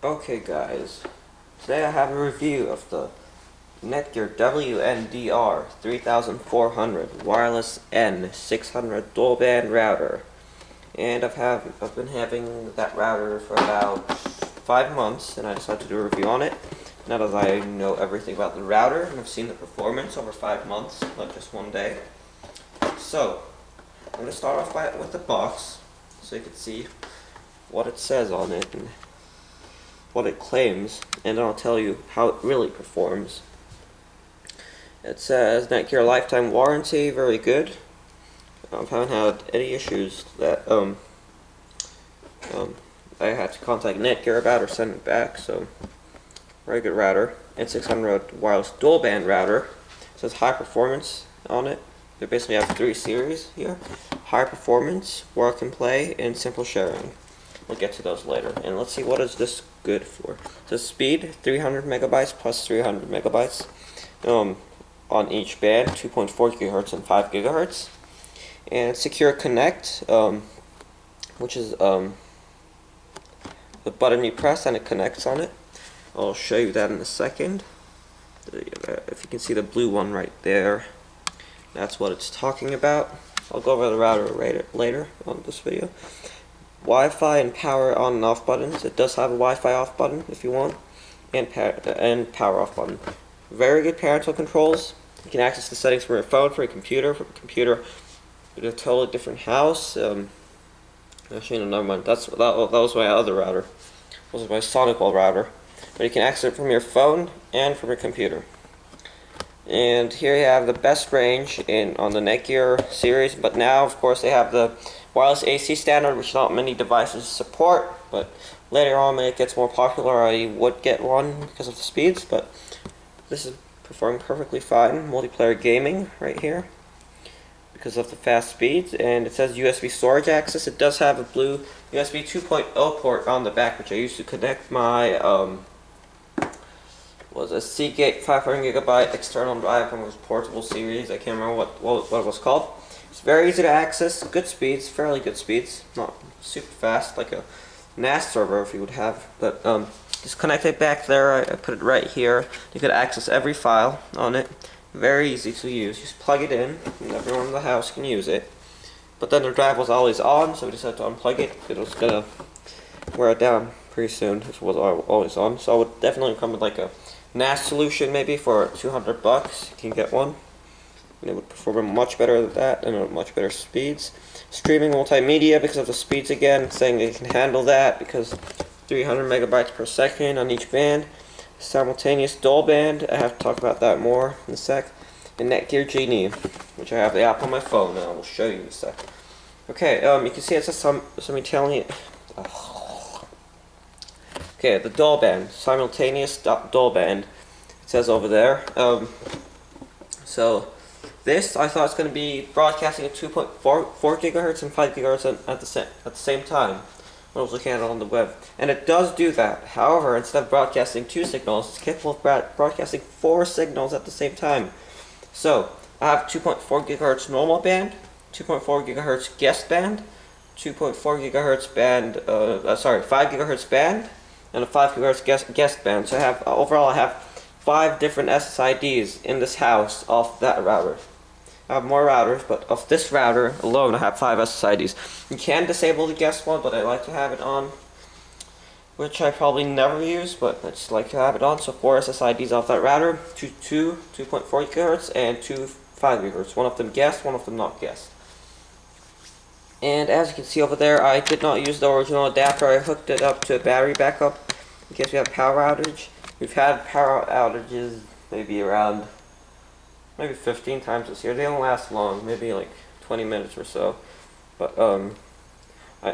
Okay guys, today I have a review of the Netgear WNDR3400 wireless N600 dual band router, and I've been having that router for about 5 months, and I decided to do a review on it. Now that I know everything about the router and I've seen the performance over 5 months, not just one day. So I'm going to start off with the box so you can see what it says on it and what it claims, and then I'll tell you how it really performs. It says Netgear lifetime warranty, very good. I haven't had any issues that I had to contact Netgear about or send it back, so very good router. N600 wireless dual band router. It says high performance on it. They basically have 3 series here: high performance, work and play, and simple sharing. We'll get to those later. And let's see, what is this good for? The speed, 300 megabytes plus 300 megabytes on each band, 2.4 gigahertz and 5 gigahertz. And secure connect, which is the button you press and it connects on it. I'll show you that in a second. If you can see the blue one right there, that's what it's talking about. I'll go over the router later on this video. Wi-Fi and power on and off buttons. It does have a Wi-Fi off button if you want, and power off button. Very good parental controls. You can access the settings from your phone, from your computer, in a totally different house. Actually, no, never mind. That was my other router. That was my Sonic-Wall router. But you can access it from your phone and from your computer. And here you have the best range on the Netgear series, but now of course they have the wireless AC standard, which not many devices support, but later on when it gets more popular I would get one because of the speeds, but this is performing perfectly fine. Multiplayer gaming right here because of the fast speeds, and it says USB storage access. It does have a blue USB 2.0 port on the back, which I used to connect my was a Seagate 500GB external drive from this portable series. I can't remember what it was called. It's very easy to access, good speeds, fairly good speeds, not super fast like a NAS server if you would have, but just connect it back there. I put it right here. You could access every file on it. Very easy to use. Just plug it in and everyone in the house can use it. But then the drive was always on, so we decided to unplug it. It was gonna wear it down pretty soon if it was always on. So I would definitely come with like a NAS solution maybe for $200. You can get one. And it would perform much better than that and at much better speeds. Streaming multimedia because of the speeds again, saying it can handle that because 300 megabytes per second on each band. Simultaneous dual band, I have to talk about that more in a sec. And Netgear Genie, which I have the app on my phone now. I will show you in a sec. Okay, you can see it says some Italian. Okay, the dual band, simultaneous dual band. It says over there. So this I thought it's going to be broadcasting at 2.4 gigahertz and 5 gigahertz at the same time when I was looking at it on the web, and it does do that. However, instead of broadcasting 2 signals, it's capable of broadcasting 4 signals at the same time. So I have 2.4 gigahertz normal band, 2.4 gigahertz guest band, 2.4 gigahertz band, 5 gigahertz band, and a 5 gigahertz guest band. So I have overall I have 5 different SSIDs in this house off that router. I have more routers, but of this router alone I have 5 SSIDs. You can disable the guest one, but I like to have it on, which I probably never use, but I just like to have it on. So 4 SSIDs off that router, 2.4 gigahertz and 2 5 gigahertz. One of them guest, one of them not guest. And as you can see over there, I did not use the original adapter. I hooked it up to a battery backup in case we have power outage. We've had power outages maybe 15 times this year. They don't last long, maybe like 20 minutes or so. But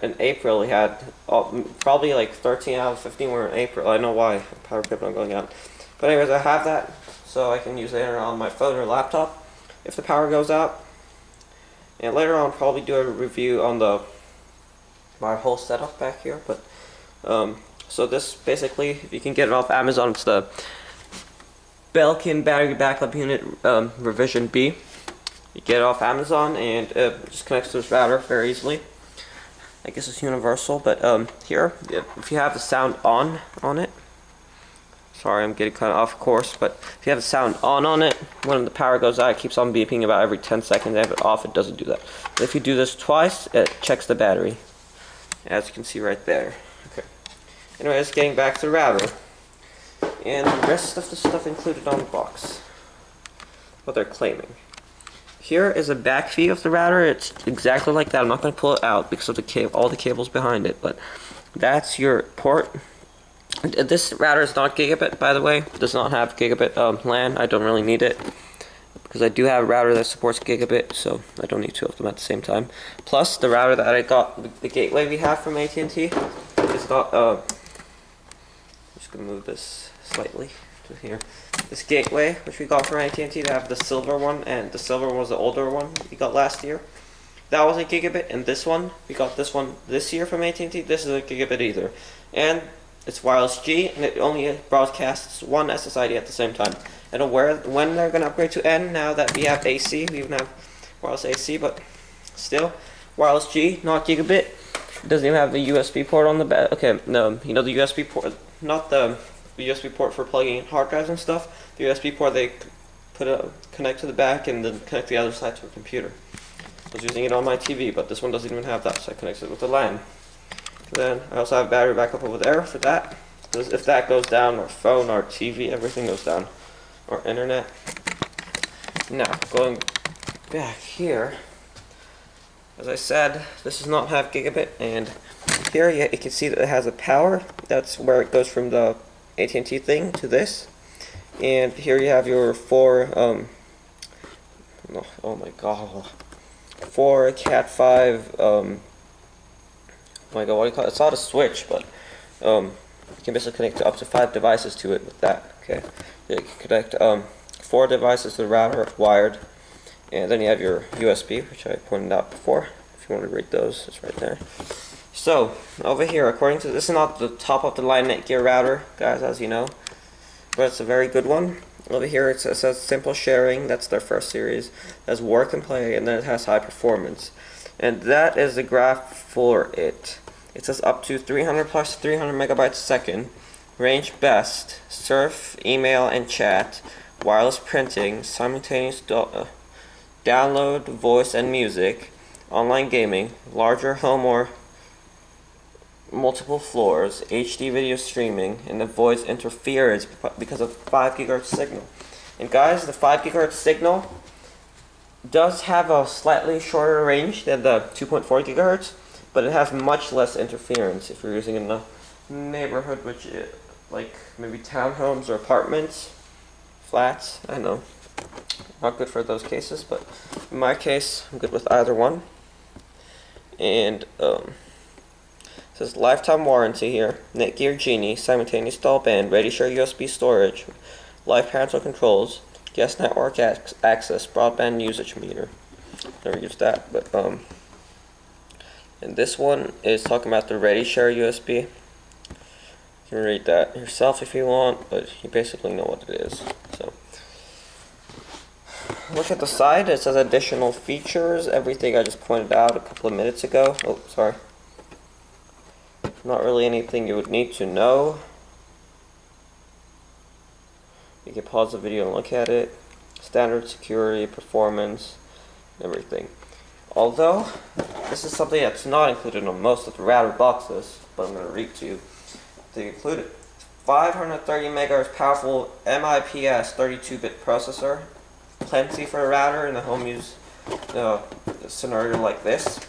in April we had probably like 13 out of 15 were in April. I know why. Power kept on going out. But anyways, I have that so I can use the internet on my phone or laptop if the power goes out. And later on I'll probably do a review on my whole setup back here. But so this basically, if you can get it off Amazon, it's the Belkin battery backup unit revision B. You get it off Amazon and it just connects to this router very easily. I guess it's universal, but here, if you have the sound on it, sorry, I'm getting kind of off course, but if you have the sound on it, when the power goes out, it keeps on beeping about every 10 seconds. If it off, it doesn't do that. But if you do this twice, it checks the battery, as you can see right there. Okay. Anyways, getting back to the router, and the rest of the stuff included on the box, what they're claiming. Here is a back view of the router. It's exactly like that. I'm not going to pull it out because of the all the cables behind it, but that's your port. This router is not gigabit, by the way. It does not have gigabit LAN. I don't really need it because I do have a router that supports gigabit, so I don't need two of them at the same time. Plus, the router that I got, the gateway we have from AT&T, is not. I'm just going to move this slightly to here. This gateway, which we got from AT&T, they have the silver one, and the silver one was the older one we got last year. That was a gigabit, and this one, we got this one this year from AT&T. This is a gigabit either. And it's wireless G, and it only broadcasts one SSID at the same time. I don't know when they're going to upgrade to N now that we have AC. We even have wireless AC, but still, wireless G, not gigabit. It doesn't even have the USB port on the back. Okay, no, you know the USB port, not the USB port for plugging in hard drives and stuff. The USB port they connect to the back and then connect the other side to a computer. I was using it on my TV, but this one doesn't even have that, so I connected it with the LAN. Then I also have battery backup over there for that, because if that goes down, our phone, our TV, everything goes down, our internet. Now, going back here, as I said, this does not have gigabit, and here you can see that it has a power. That's where it goes from the AT&T thing to this, and here you have your four oh my god, 4 Cat 5 oh my god, what do you call it? It's not a switch, but you can basically connect up to 5 devices to it with that. Okay, you can connect 4 devices to the router wired, and then you have your USB, which I pointed out before. If you want to read those, it's right there. So, over here, according to this is not the top of the line Netgear router, guys, as you know, but it's a very good one. Over here it says simple sharing, that's their first series. It has work and play, and then it has high performance. And that is the graph for it. It says up to 300 plus 300 megabytes a second, range best, surf, email, and chat, wireless printing, simultaneous download, voice and music, online gaming, larger home or multiple floors, HD video streaming, and avoids interference because of 5 GHz signal. And guys, the 5 GHz signal does have a slightly shorter range than the 2.4 GHz, but it has much less interference if you're using it in a neighborhood, which is like maybe townhomes or apartments, flats. I know, not good for those cases, but in my case, I'm good with either one. And it says lifetime warranty here, Netgear Genie, simultaneous dual band, ready share USB storage, live parental controls, guest network access, broadband usage meter. Never used that, but and this one is talking about the ready share USB. You can read that yourself if you want, but you basically know what it is. So look at the side, it says additional features, everything I just pointed out a couple of minutes ago. Oh, sorry. Not really anything you would need to know. You can pause the video and look at it. Standard security, performance, everything. Although, this is something that's not included on most of the router boxes, but I'm going to read to you. They include it. 530 megahertz powerful MIPS 32-bit processor. Plenty for a router in a home use scenario like this.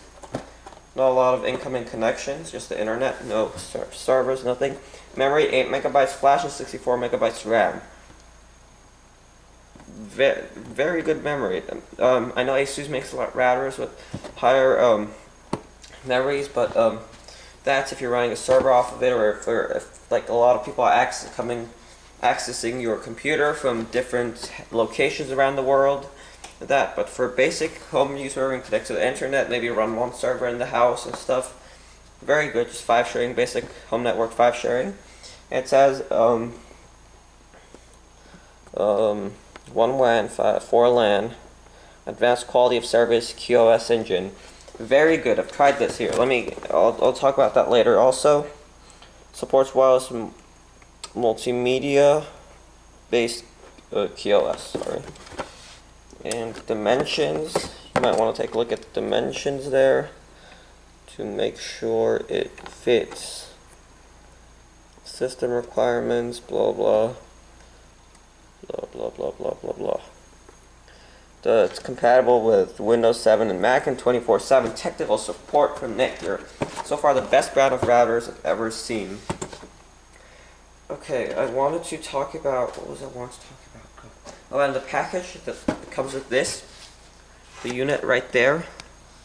Not a lot of incoming connections, just the internet, no servers, nothing. Memory 8 megabytes flash and 64 megabytes RAM. Very good memory. I know ASUS makes a lot of routers with higher memories, but that's if you're running a server off of it, or if like a lot of people are accessing your computer from different locations around the world. But for basic home use where we can connect to the internet, maybe run one server in the house and stuff, very good. Just 5 sharing, basic home network 5 sharing. It says 1 WAN, 4 LAN, advanced quality of service, Qos Engine. very good. I've tried this here. I'll talk about that later. Also, supports wireless multimedia based QoS. Sorry. And dimensions. You might want to take a look at the dimensions there to make sure it fits. System requirements. Blah blah. Blah blah blah blah blah blah. It's compatible with Windows 7 and Mac and 24/7 technical support from Netgear. So far, the best brand of routers I've ever seen. Okay, I wanted to talk about, what was I wanted to talk about? Oh, and the package that comes with this, the unit right there,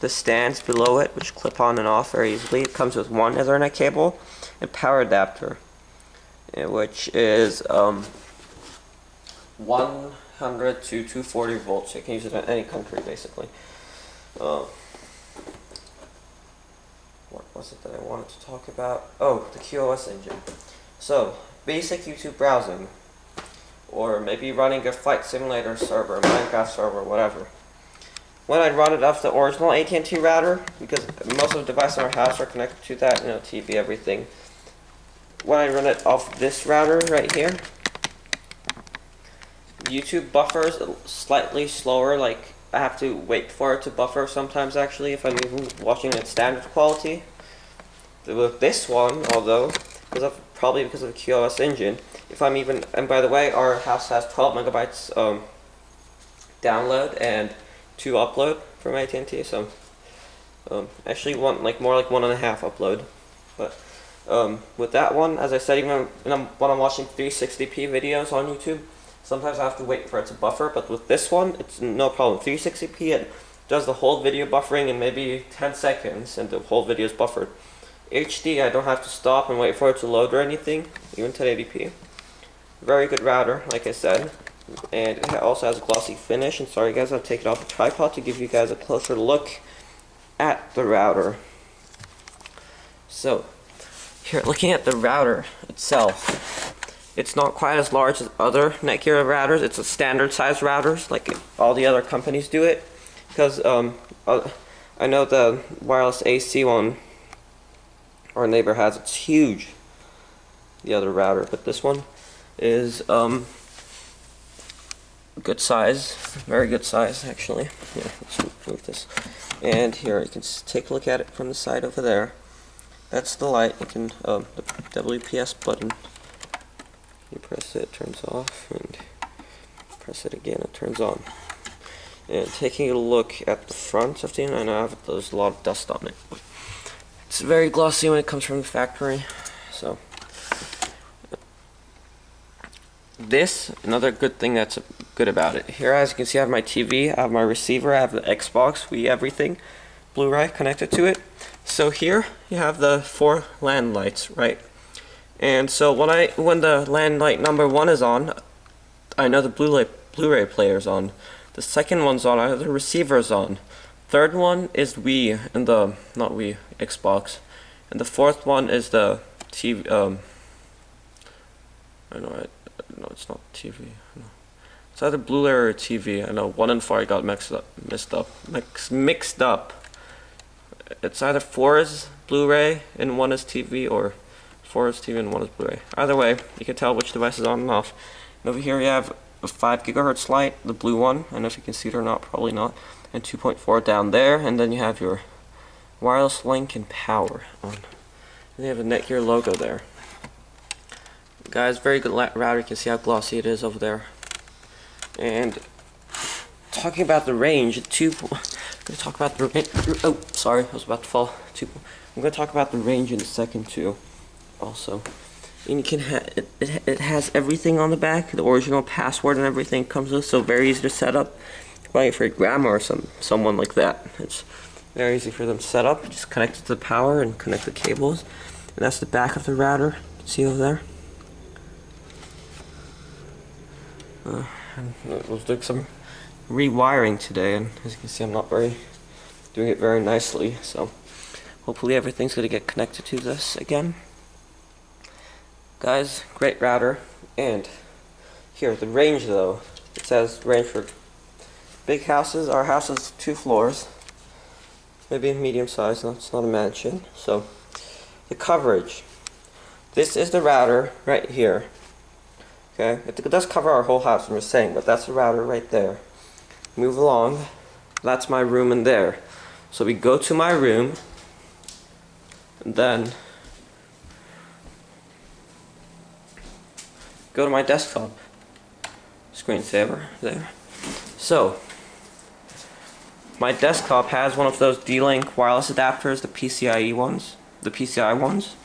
the stands below it, which clip on and off very easily. It comes with one Ethernet cable and power adapter, which is 100 to 240 volts. You can use it in any country, basically. What was it that I wanted to talk about? Oh, the Qos Engine. So, basic YouTube browsing, or maybe running a flight simulator server, Minecraft server, whatever. When I run it off the original AT&T router, because most of the devices in our house are connected to that, TV, everything. When I run it off this router right here, YouTube buffers slightly slower, like I have to wait for it to buffer sometimes actually if I'm even watching at standard quality. With this one, although, probably because of the Qos Engine, if I'm even, and by the way, our house has 12 megabytes download and 2 upload from AT&T, so actually more like 1.5 upload. But with that one, as I said, even when I'm watching 360p videos on YouTube, sometimes I have to wait for it to buffer, but with this one, it's no problem. 360p, it does the whole video buffering in maybe 10 seconds, and the whole video is buffered. HD, I don't have to stop and wait for it to load or anything, even 1080p. Very good router, like I said, and it also has a glossy finish. And sorry guys, I'll take it off the tripod to give you guys a closer look at the router. So, here, looking at the router itself, it's not quite as large as other Netgear routers. It's a standard size routers, like all the other companies do it. Because I know the wireless AC one our neighbor has, it's huge, the other router. But this one is good size, very good size actually. Yeah, let's move this. And here, you can take a look at it from the side over there. That's the light. You can, the WPS button. You press it, it turns off, and press it again, it turns on. And taking a look at the front of the unit, I know there's a lot of dust on it. It's very glossy when it comes from the factory. So, this, another good thing that's good about it. Here, as you can see, I have my TV, I have my receiver, I have the Xbox, Wii, everything, Blu-ray connected to it. So here, you have the 4 LAN lights, right? And so when the LAN light number 1 is on, I know the Blu-ray player's on. The second one's on, I know the receiver's on. Third one is Wii, and not Wii, Xbox. And the fourth one is the TV, no, it's not TV. No. It's either Blu-ray or TV. I know 1 and 4 I got mixed up. It's either 4 is Blu-ray and 1 is TV, or 4 is TV and 1 is Blu-ray. Either way, you can tell which device is on and off. And over here you have a 5 GHz light, the blue one. I don't know if you can see it or not, probably not. And 2.4 down there, and then you have your wireless link and power on. And you have a Netgear logo there. Guys, very good router. You can see how glossy it is over there. And talking about the range, I'm going to talk about the range. Oh, sorry, I was about to fall. I'm going to talk about the range in a second too. Also, and you can it has everything on the back. The original password and everything comes with, so very easy to set up. Buying it for your grandma or someone like that. It's very easy for them to set up. Just connect it to the power and connect the cables. And that's the back of the router. You can see over there. We'll do some rewiring today, and as you can see, I'm not doing it very nicely. So hopefully everything's going to get connected to this again. Guys, great router. And here, the range though. It says range for big houses. Our house is 2 floors. maybe medium size. No, it's not a mansion. So the coverage. This is the router right here. Okay, it does cover our whole house, I'm just saying, but that's the router right there. Move along. That's my room in there. So we go to my room, and then go to my desktop. Screensaver there. So my desktop has one of those D-Link wireless adapters, the PCIe ones, the PCI ones,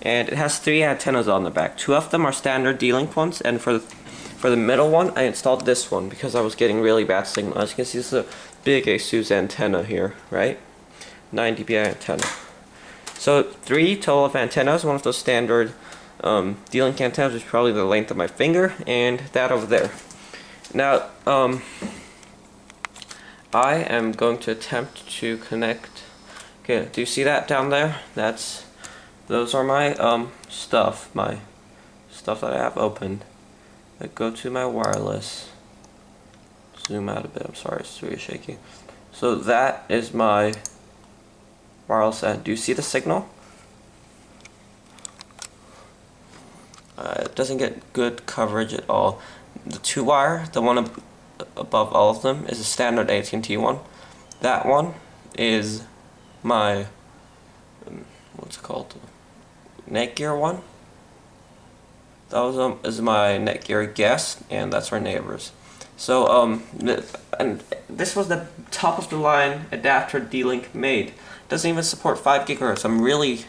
and it has 3 antennas on the back. 2 of them are standard D-Link ones, and for the middle one, I installed this one because I was getting really bad signal. As you can see, this is a big ASUS antenna here, right? 9 dBi antenna. So 3 total of antennas, one of those standard D-Link antennas, which is probably the length of my finger, and that over there. Now, I am going to attempt to connect. Okay, do you see that down there? Those are my stuff that I have opened. I go to my wireless. Zoom out a bit. I'm sorry, it's really shaky. So that is my wireless end. Do you see the signal? It doesn't get good coverage at all. The 2-wire, the one above all of them, is a standard AT&T one. That one is my what's it called? Netgear one. That was is my Netgear guest, and that's our neighbors. So and this was the top of the line adapter D-Link made. It doesn't even support 5 GHz. I'm really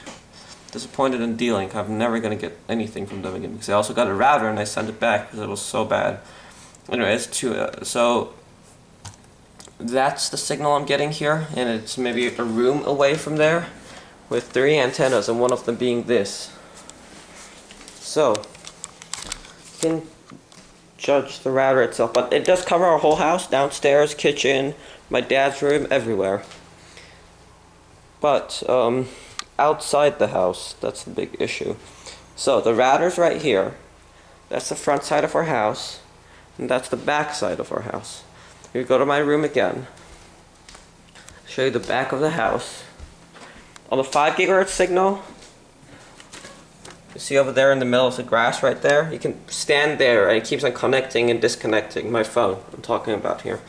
disappointed in D-Link. I'm never gonna get anything from them again because I also got a router and I sent it back because it was so bad. Anyways, so that's the signal I'm getting here, and it's maybe a room away from there, with 3 antennas, and one of them being this. So you can judge the router itself, but it does cover our whole house, downstairs, kitchen, my dad's room, everywhere. But outside the house, that's the big issue. So the router's right here. That's the front side of our house, and that's the back side of our house. You go to my room again. Show you the back of the house. On the 5 GHz signal, you see over there in the middle of the grass right there, you can stand there and it keeps on connecting and disconnecting. My phone, I'm talking about here.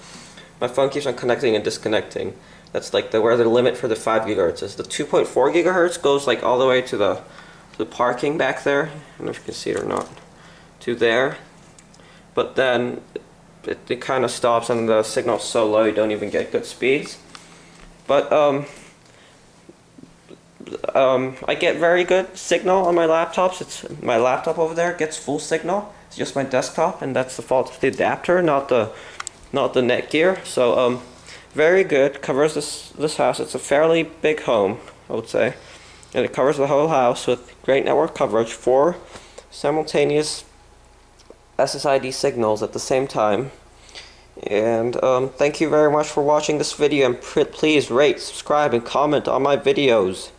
My phone keeps on connecting and disconnecting. That's like where the limit for the 5 GHz is. The 2.4 GHz goes like all the way to the parking back there. I don't know if you can see it or not. To there. But then it kind of stops and the signal's so low you don't even get good speeds. But I get very good signal on my laptops. It's my laptop over there gets full signal. It's just my desktop, and that's the fault of the adapter, not the Netgear. So very good. Covers this house. It's a fairly big home, I would say, and it covers the whole house with great network coverage. 4 simultaneous SSID signals at the same time. And thank you very much for watching this video, and please rate, subscribe, and comment on my videos.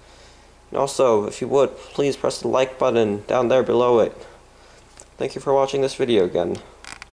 And also, if you would, please press the like button down there below it. Thank you for watching this video again.